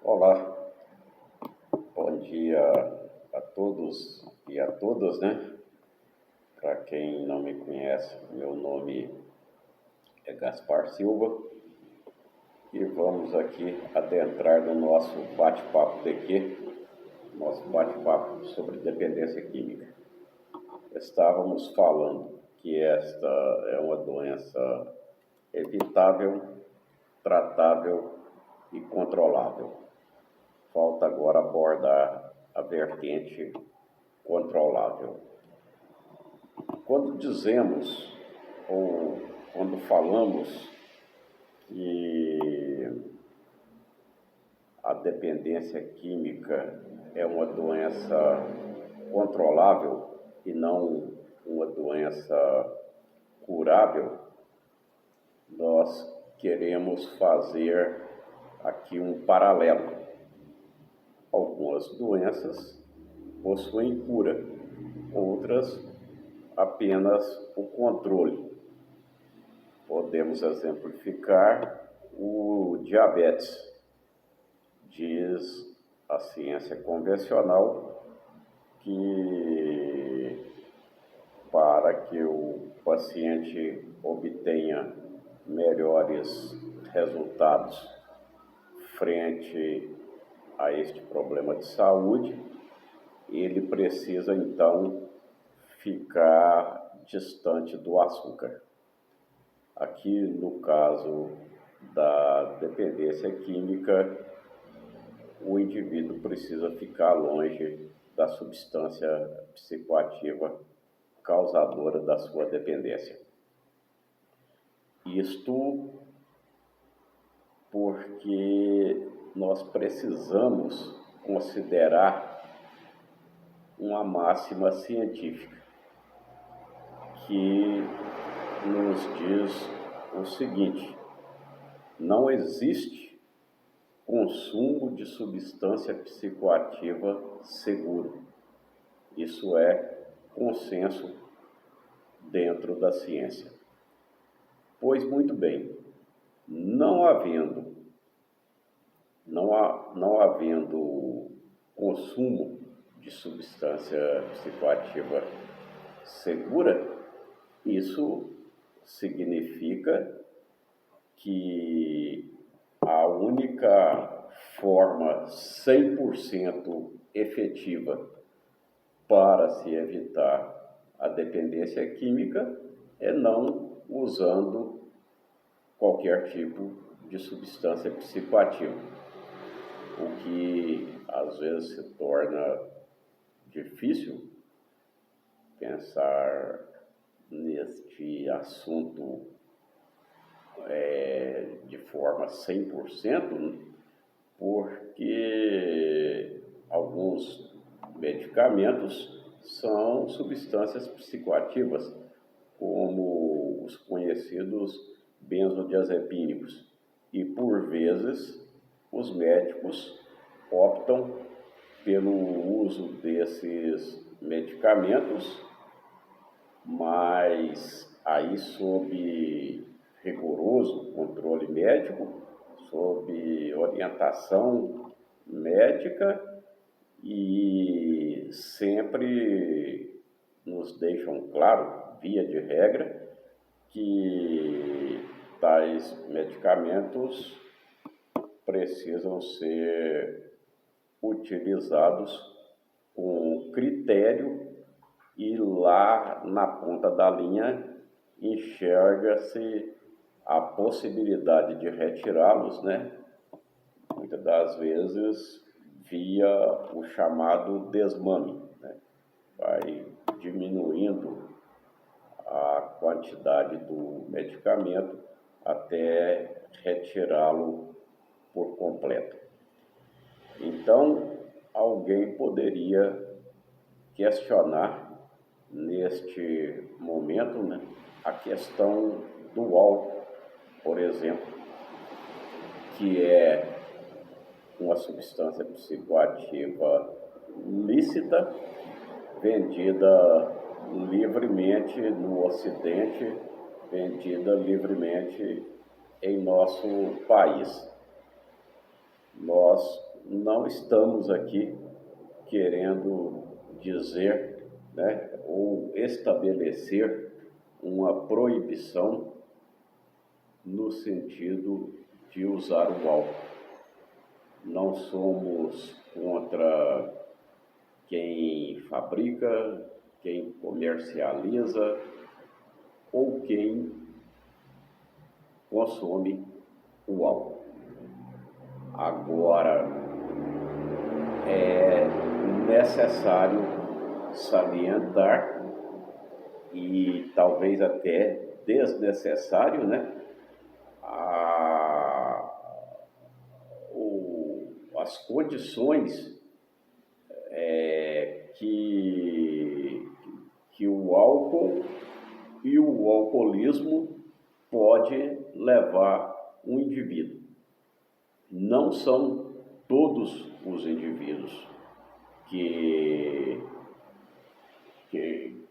Olá, bom dia a todos e a todas, né? Para quem não me conhece, meu nome é Gaspar Silva e vamos aqui adentrar no nosso bate-papo daqui, nosso bate-papo sobre dependência química. Estávamos falando que esta é uma doença evitável, tratável e controlável. Falta agora abordar a vertente controlável. Quando dizemos ou quando falamos que a dependência química é uma doença controlável e não uma doença curável, nós queremos fazer aqui um paralelo. Algumas doenças possuem cura, outras apenas o controle. Podemos exemplificar o diabetes. Diz a ciência convencional que para que o paciente obtenha melhores resultados frente a este problema de saúde, ele precisa então ficar distante do açúcar. Aqui no caso da dependência química, o indivíduo precisa ficar longe da substância psicoativa causadora da sua dependência. Isto porque nós precisamos considerar uma máxima científica que nos diz o seguinte: não existe consumo de substância psicoativa seguro. Isso é consenso dentro da ciência. Pois muito bem, não havendo consumo de substância psicoativa segura, isso significa que a única forma 100% efetiva para se evitar a dependência química é não usando qualquer tipo de substância psicoativa, o que às vezes se torna difícil pensar neste assunto de forma 100%, porque alguns medicamentos são substâncias psicoativas, como os conhecidos benzodiazepínicos, e por vezes os médicos optam pelo uso desses medicamentos, mas aí sob rigoroso controle médico, sob orientação médica, e sempre nos deixam claro, via de regra, que tais medicamentos precisam ser utilizados com critério, e lá na ponta da linha enxerga-se a possibilidade de retirá-los, né? Muitas das vezes via o chamado desmame, né? Vai diminuindo a quantidade do medicamento até retirá-lo por completo. Então, alguém poderia questionar neste momento, né, a questão do álcool, por exemplo, que é uma substância psicoativa lícita, vendida livremente no Ocidente, vendida livremente em nosso país. Nós não estamos aqui querendo dizer, né, ou estabelecer uma proibição no sentido de usar o álcool. Não somos contra quem fabrica, quem comercializa ou quem consome o álcool. Agora, é necessário salientar e talvez até desnecessário, né, as condições que o álcool e o alcoolismo pode levar um indivíduo. Não são todos os indivíduos que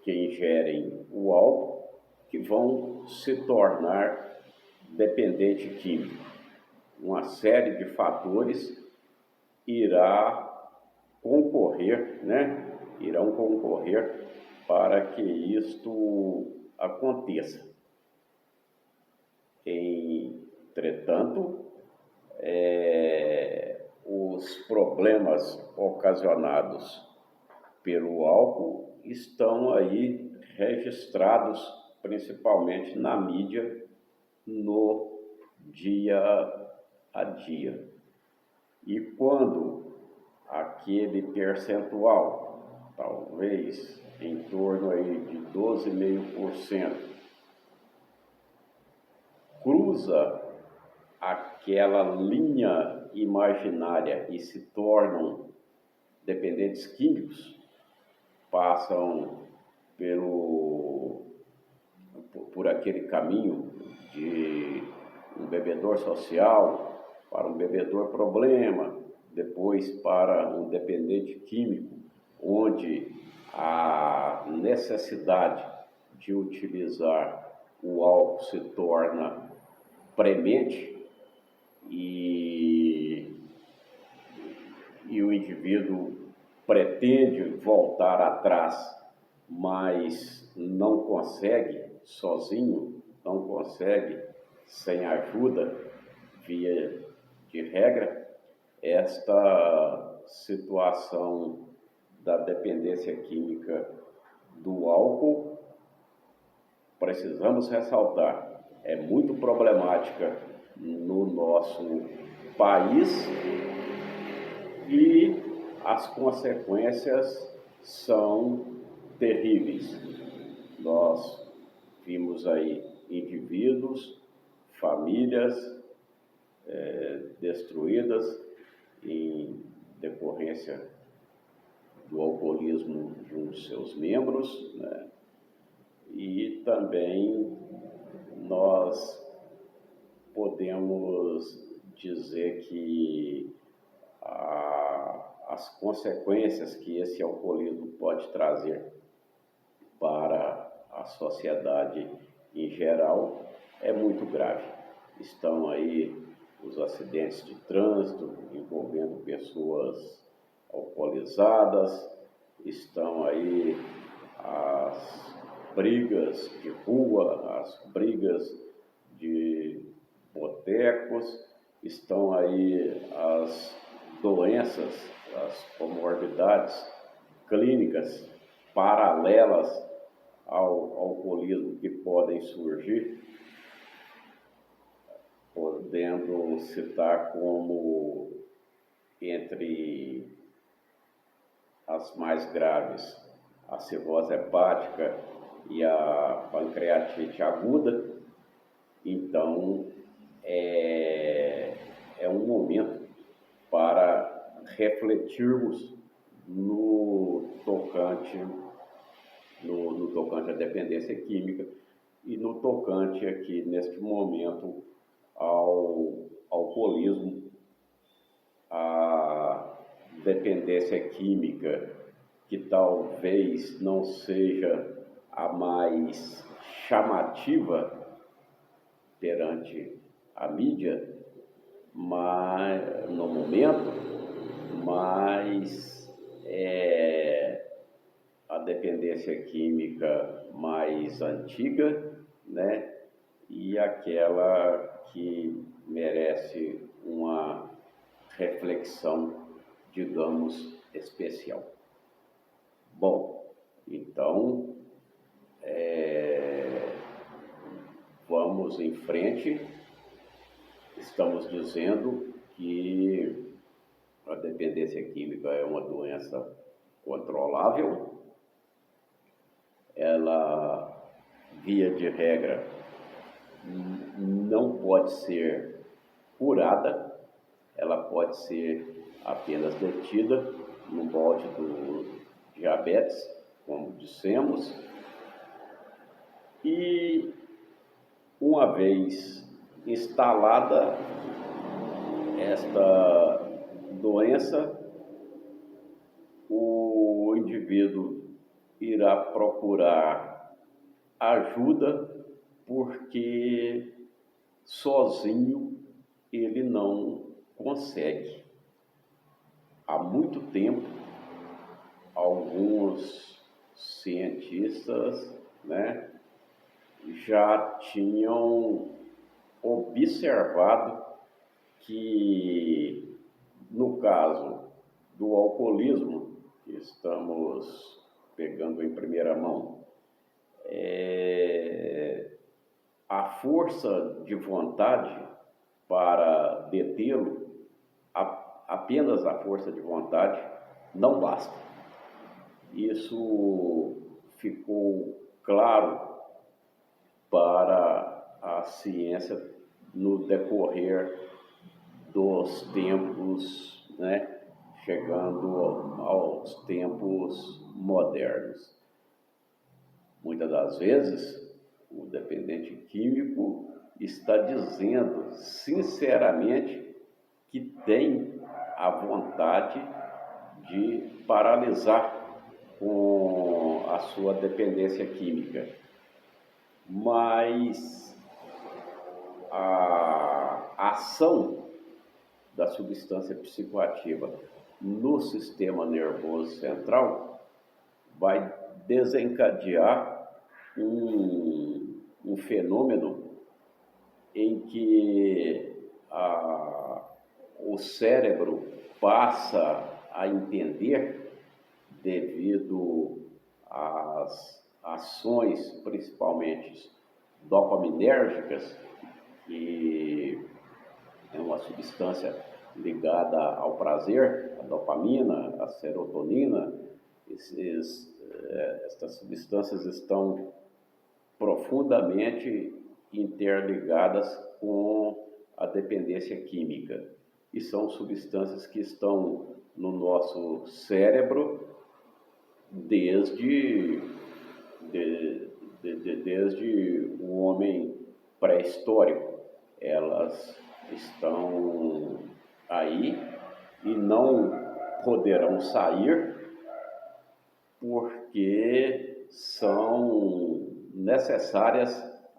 ingerem o álcool que vão se tornar dependente químico. Uma série de fatores irão concorrer para que isto aconteça. Entretanto, os problemas ocasionados pelo álcool estão aí registrados principalmente na mídia no dia a dia. E quando aquele percentual, talvez em torno aí de 12,5%, cruza aquela linha imaginária e se tornam dependentes químicos, passam por aquele caminho de um bebedor social para um bebedor problema, depois para um dependente químico, onde a necessidade de utilizar o álcool se torna premente e o indivíduo pretende voltar atrás, mas não consegue sozinho, não consegue sem ajuda, via de regra. Esta situação da dependência química do álcool, precisamos ressaltar, é muito problemática no nosso país e as consequências são terríveis. Nós vimos aí indivíduos, famílias destruídas em decorrência do alcoolismo de um dos seus membros, né? E também nós podemos dizer que as consequências que esse alcoolismo pode trazer para a sociedade em geral é muito grave. Estão aí os acidentes de trânsito envolvendo pessoas alcoolizadas, estão aí as brigas de rua, as brigas de botecos, estão aí as doenças, as comorbidades clínicas paralelas ao alcoolismo que podem surgir, podendo citar como entre as mais graves a cirrose hepática e a pancreatite aguda. Então, é um momento para refletirmos no tocante à dependência química e no tocante aqui, neste momento, ao alcoolismo, à dependência química, que talvez não seja a mais chamativa perante a mídia, mas no momento, mas a dependência química mais antiga, né? E aquela que merece uma reflexão, digamos, especial. Bom, então, vamos em frente. Estamos dizendo que a dependência química é uma doença controlável. Ela, via de regra, não pode ser curada, ela pode ser apenas detida no molde do diabetes, como dissemos, e uma vez instalada esta doença, o indivíduo irá procurar ajuda, porque sozinho ele não consegue. Há muito tempo, alguns cientistas, né, já tinham observado que, no caso do alcoolismo, que estamos pegando em primeira mão, a força de vontade para detê-lo, apenas a força de vontade, não basta. Isso ficou claro para a ciência no decorrer dos tempos, né, chegando aos tempos modernos. Muitas das vezes, o dependente químico está dizendo sinceramente que tem a vontade de paralisar com a sua dependência química, mas a ação da substância psicoativa no sistema nervoso central vai desencadear um fenômeno em que o cérebro passa a entender, devido às ações principalmente dopaminérgicas, que é uma substância ligada ao prazer, a dopamina, a serotonina. Estas substâncias estão profundamente interligadas com a dependência química, e são substâncias que estão no nosso cérebro desde o homem pré-histórico. Elas estão aí e não poderão sair, porque são necessárias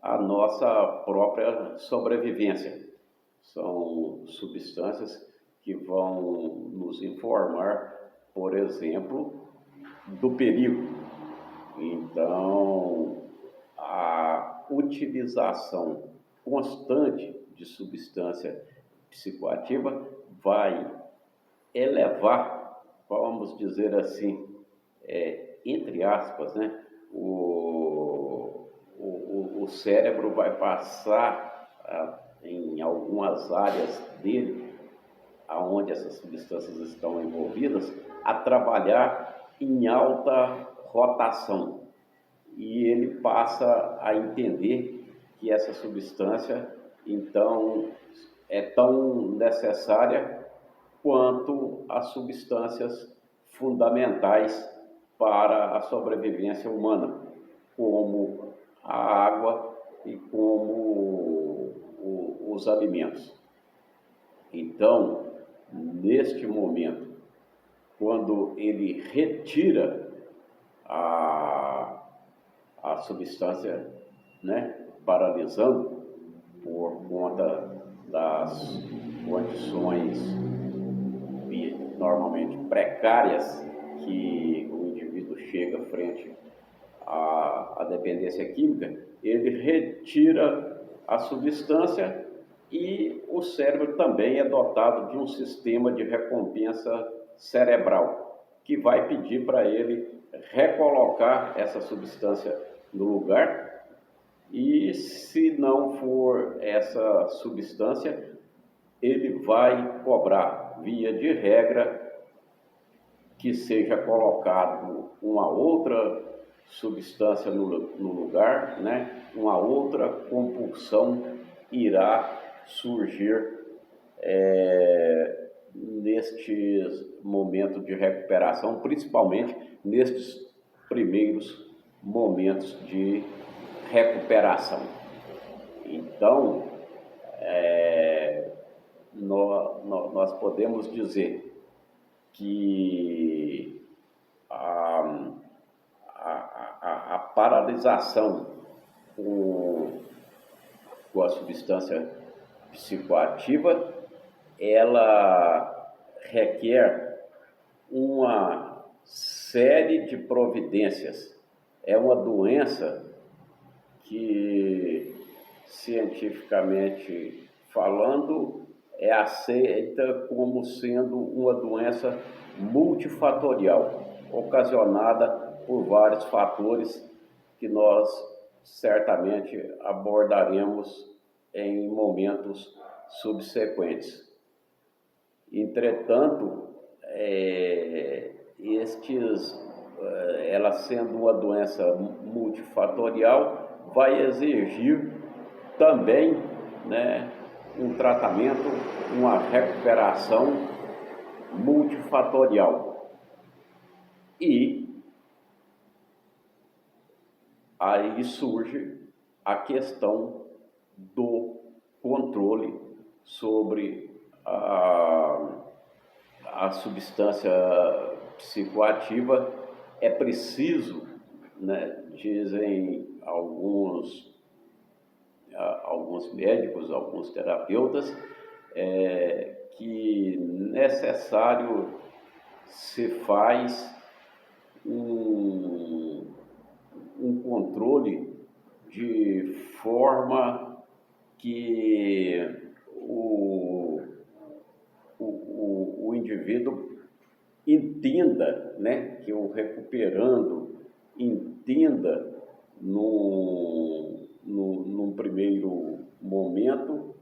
à nossa própria sobrevivência. São substâncias que vão nos informar, por exemplo, do perigo. Então, a utilização constante de substância psicoativa vai elevar, vamos dizer assim, entre aspas, né, o cérebro vai passar em algumas áreas dele, aonde essas substâncias estão envolvidas, a trabalhar em alta rotação. E ele passa a entender que essa substância, então, é tão necessária quanto as substâncias fundamentais para a sobrevivência humana, como a água e como os alimentos. Então, neste momento, quando ele retira a substância, né, paralisando por conta das condições normalmente precárias, que o indivíduo chega frente à dependência química, ele retira a substância e o cérebro também é dotado de um sistema de recompensa cerebral, que vai pedir para ele recolocar essa substância no lugar, e se não for essa substância, ele vai cobrar, via de regra, que seja colocado uma outra substância no lugar, né? Uma outra compulsão irá surgir nestes momentos de recuperação, principalmente nestes primeiros momentos de recuperação. Então, nós podemos dizer que a paralisação com a substância psicoativa, ela requer uma série de providências. É uma doença que, cientificamente falando, é aceita como sendo uma doença multifatorial, ocasionada por vários fatores que nós certamente abordaremos em momentos subsequentes. Entretanto, ela sendo uma doença multifatorial, vai exigir também, né, um tratamento, uma recuperação multifatorial. E aí surge a questão do controle sobre a substância psicoativa. É preciso, né, dizem alguns médicos, alguns terapeutas, que necessário se faz um controle de forma que o indivíduo entenda, né, que o recuperando entenda num primeiro momento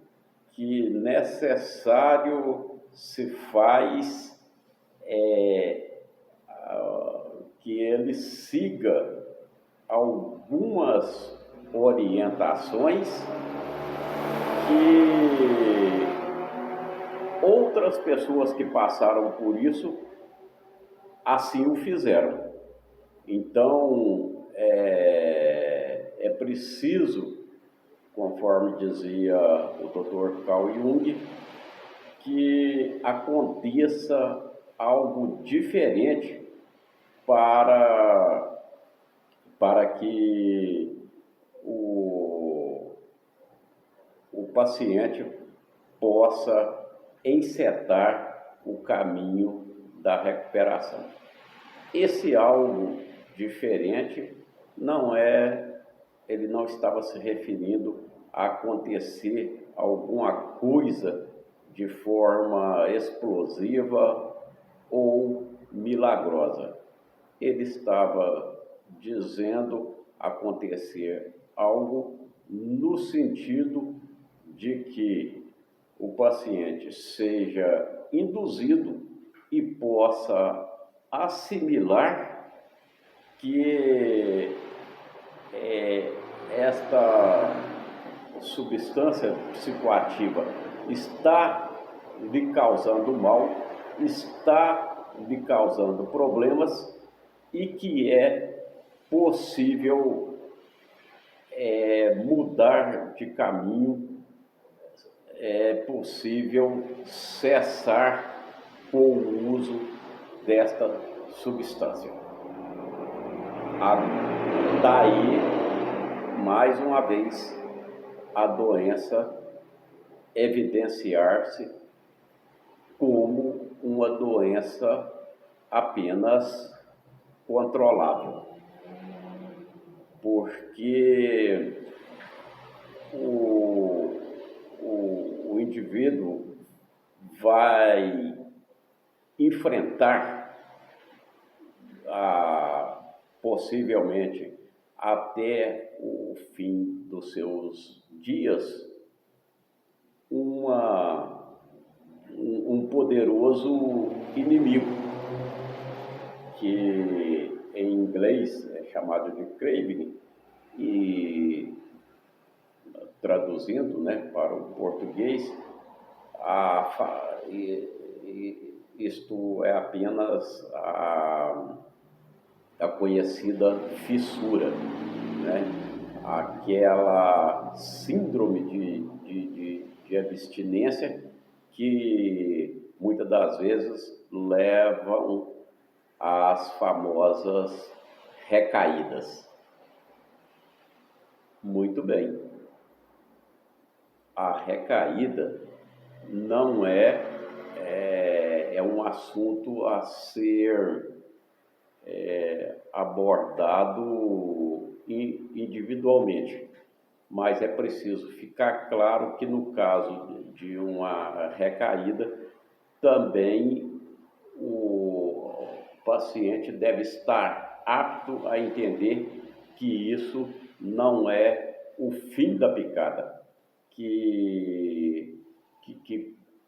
que necessário se faz que ele siga algumas orientações que outras pessoas que passaram por isso assim o fizeram. Então, é preciso, conforme dizia o Dr. Carl Jung, que aconteça algo diferente para que o paciente possa encetar o caminho da recuperação. Esse algo diferente ele não estava se referindo a acontecer alguma coisa de forma explosiva ou milagrosa. Ele estava dizendo acontecer algo no sentido de que o paciente seja induzido e possa assimilar que esta substância psicoativa está lhe causando mal, está lhe causando problemas e que é possível mudar de caminho, é possível cessar com o uso desta substância. Daí, mais uma vez, a doença evidenciar-se como uma doença apenas controlável, porque o indivíduo vai enfrentar possivelmente até o fim dos seus dias um poderoso inimigo, que em inglês é chamado de craving, e traduzindo, né, para o português, isto é apenas a conhecida fissura, né? Aquela síndrome de abstinência que muitas das vezes levam às famosas recaídas. Muito bem. A recaída não é um assunto a ser abordado individualmente, mas é preciso ficar claro que no caso de uma recaída, também o paciente deve estar apto a entender que isso não é o fim da picada, que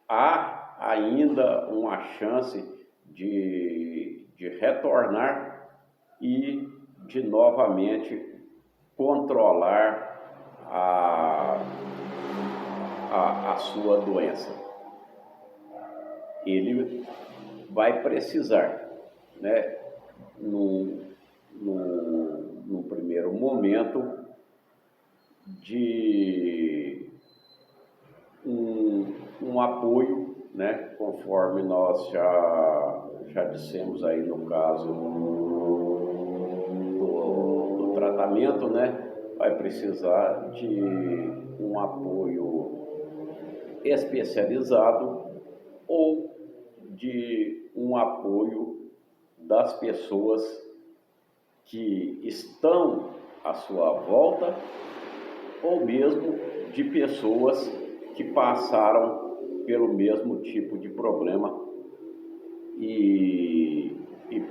há ainda uma chance de retornar e de novamente controlar a sua doença. Ele vai precisar, né, no primeiro momento, de um apoio, né, conforme nós já dissemos aí no caso do tratamento, né, vai precisar de um apoio especializado ou de um apoio das pessoas que estão à sua volta, ou mesmo de pessoas que passaram pelo mesmo tipo de problema e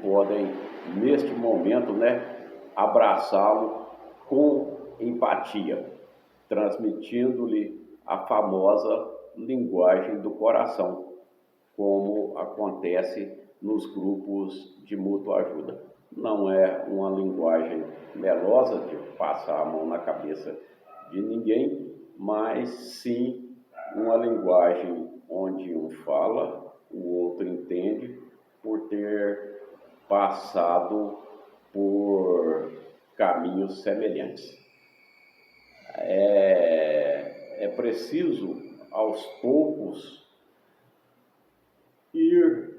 podem, neste momento, né, abraçá-lo com empatia, transmitindo-lhe a famosa linguagem do coração, como acontece nos grupos de mútua ajuda. Não é uma linguagem melosa de passar a mão na cabeça de ninguém, mas sim uma linguagem onde um fala, o outro entende, por ter passado por caminhos semelhantes. É preciso, aos poucos, ir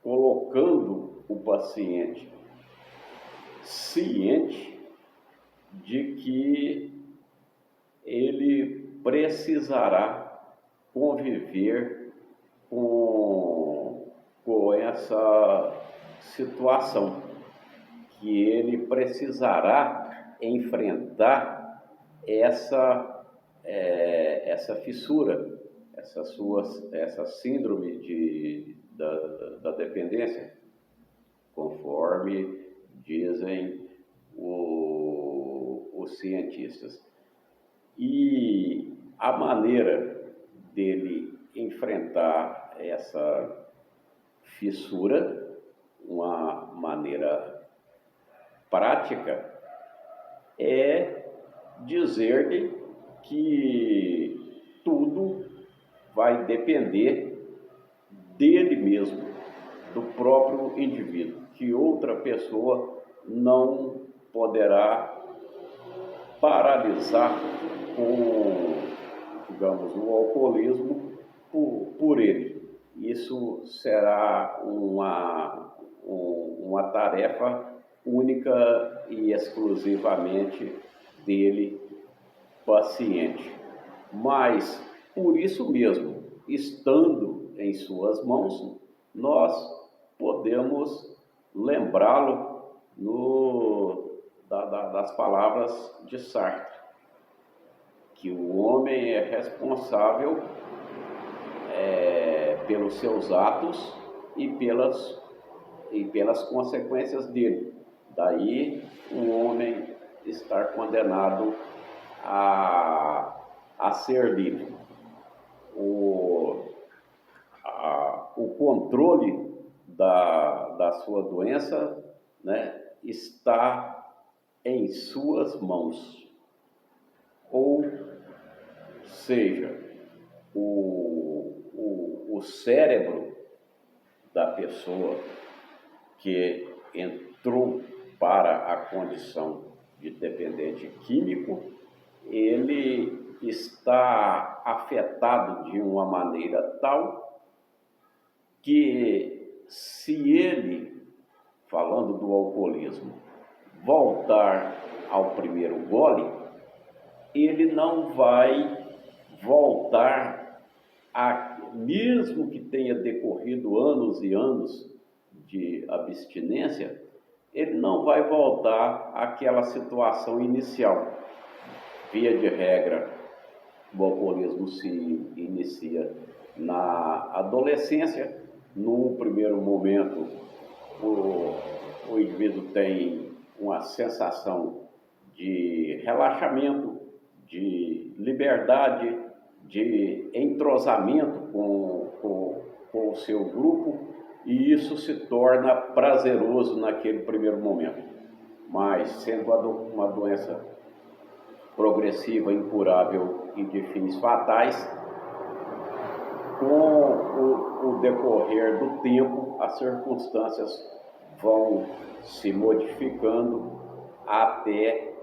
colocando o paciente ciente de que ele precisará conviver com essa situação, que ele precisará enfrentar essa fissura, essa síndrome da dependência, conforme dizem os cientistas. E a maneira dele enfrentar essa fissura, uma maneira prática, é dizer-lhe que tudo vai depender dele mesmo, do próprio indivíduo, que outra pessoa não poderá paralisar digamos, o alcoolismo por ele. Isso será uma tarefa única e exclusivamente dele, paciente. Mas, por isso mesmo, estando em suas mãos, nós podemos lembrá-lo das palavras de Sartre, que o homem é responsável pelos seus atos e pelas consequências dele. Daí o homem estar condenado a ser livre. O controle da sua doença, né, está em suas mãos. Ou seja, o cérebro da pessoa que entrou para a condição de dependente químico, ele está afetado de uma maneira tal que, se ele, falando do alcoolismo, voltar ao primeiro gole, ele não vai voltar mesmo que tenha decorrido anos e anos de abstinência, ele não vai voltar àquela situação inicial. Via de regra, o alcoolismo se inicia na adolescência. No primeiro momento, o indivíduo tem uma sensação de relaxamento, de liberdade, de entrosamento com o seu grupo, e isso se torna prazeroso naquele primeiro momento. Mas, sendo uma doença progressiva, incurável e de fins fatais, com o decorrer do tempo, as circunstâncias vão se modificando até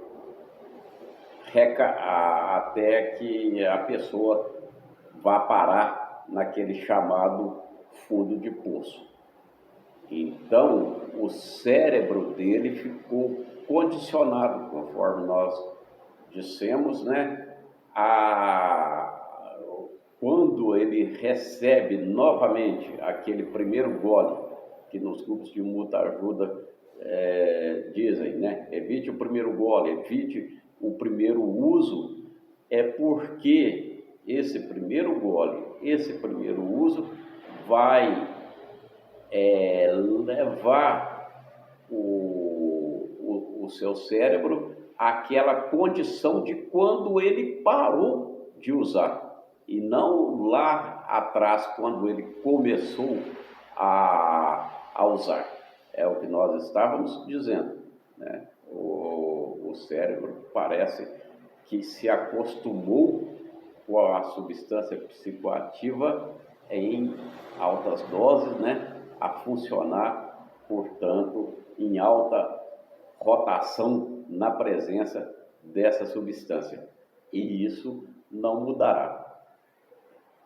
que a pessoa vá parar naquele chamado fundo de poço. Então, o cérebro dele ficou condicionado, conforme nós dissemos, né? Quando ele recebe novamente aquele primeiro gole, que nos grupos de muita ajuda dizem, né? Evite o primeiro gole, evite o primeiro uso, é porque esse primeiro gole, esse primeiro uso vai levar o seu cérebro àquela condição de quando ele parou de usar, e não lá atrás, quando ele começou a usar. É o que nós estávamos dizendo, né? O cérebro parece que se acostumou com a substância psicoativa em altas doses, né, a funcionar, portanto, em alta rotação na presença dessa substância. E isso não mudará.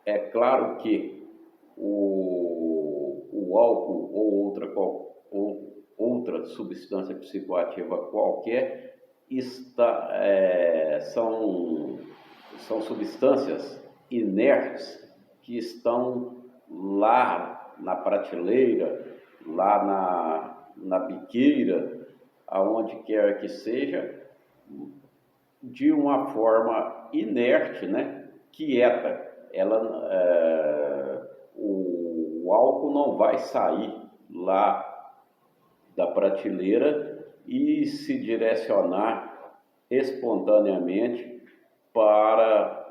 É claro que o álcool ou outra substância psicoativa qualquer são substâncias inertes que estão lá na prateleira, lá na biqueira, aonde quer que seja, de uma forma inerte, né? Quieta. O álcool não vai sair lá da prateleira e se direcionar espontaneamente para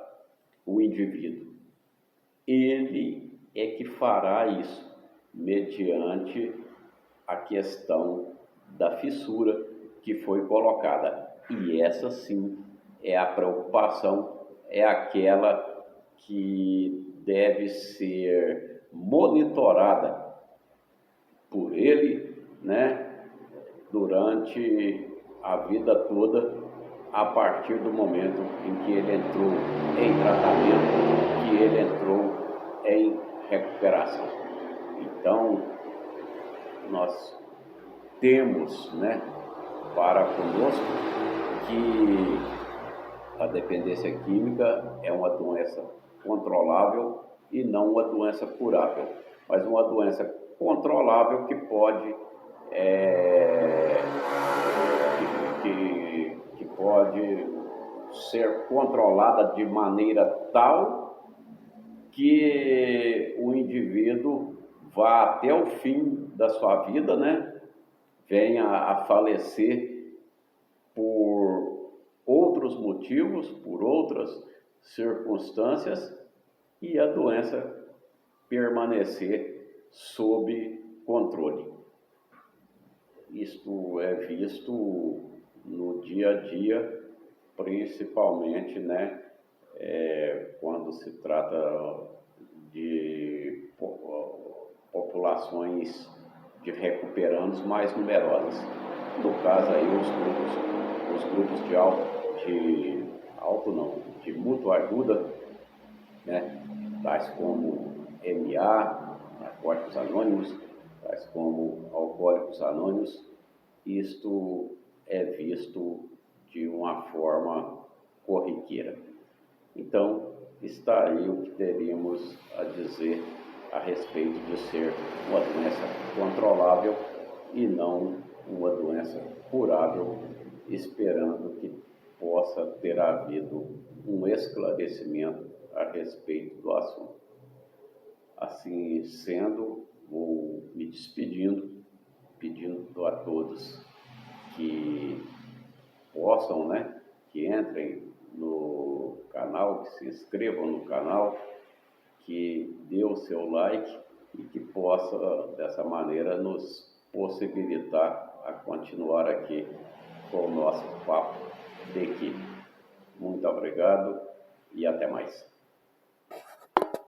o indivíduo. Ele é que fará isso mediante a questão da fissura que foi colocada. E essa sim é a preocupação, é aquela que deve ser monitorada por ele, né, durante a vida toda, a partir do momento em que ele entrou em tratamento, que ele entrou em recuperação. Então, nós temos, né, para conosco que a dependência química é uma doença controlável e não uma doença curável, mas uma doença controlável que pode que pode ser controlada de maneira tal que o indivíduo vá até o fim da sua vida, né? Venha a falecer por outros motivos, por outras circunstâncias, e a doença permanecer sob controle. Isto é visto no dia a dia, principalmente, né, quando se trata de populações de recuperandos mais numerosas. No caso aí, os grupos de mútua ajuda, né, tais como MA, Narcóticos Anônimos, tais como Alcoólicos Anônimos, isto é visto de uma forma corriqueira. Então, está aí o que teríamos a dizer a respeito de ser uma doença controlável e não uma doença curável, esperando que possa ter havido um esclarecimento a respeito do assunto. Assim sendo, vou me despedindo, pedindo a todos que possam, né, que entrem no canal, que se inscrevam no canal, que dê o seu like e que possa, dessa maneira, nos possibilitar a continuar aqui com o nosso papo de equipe. Muito obrigado e até mais.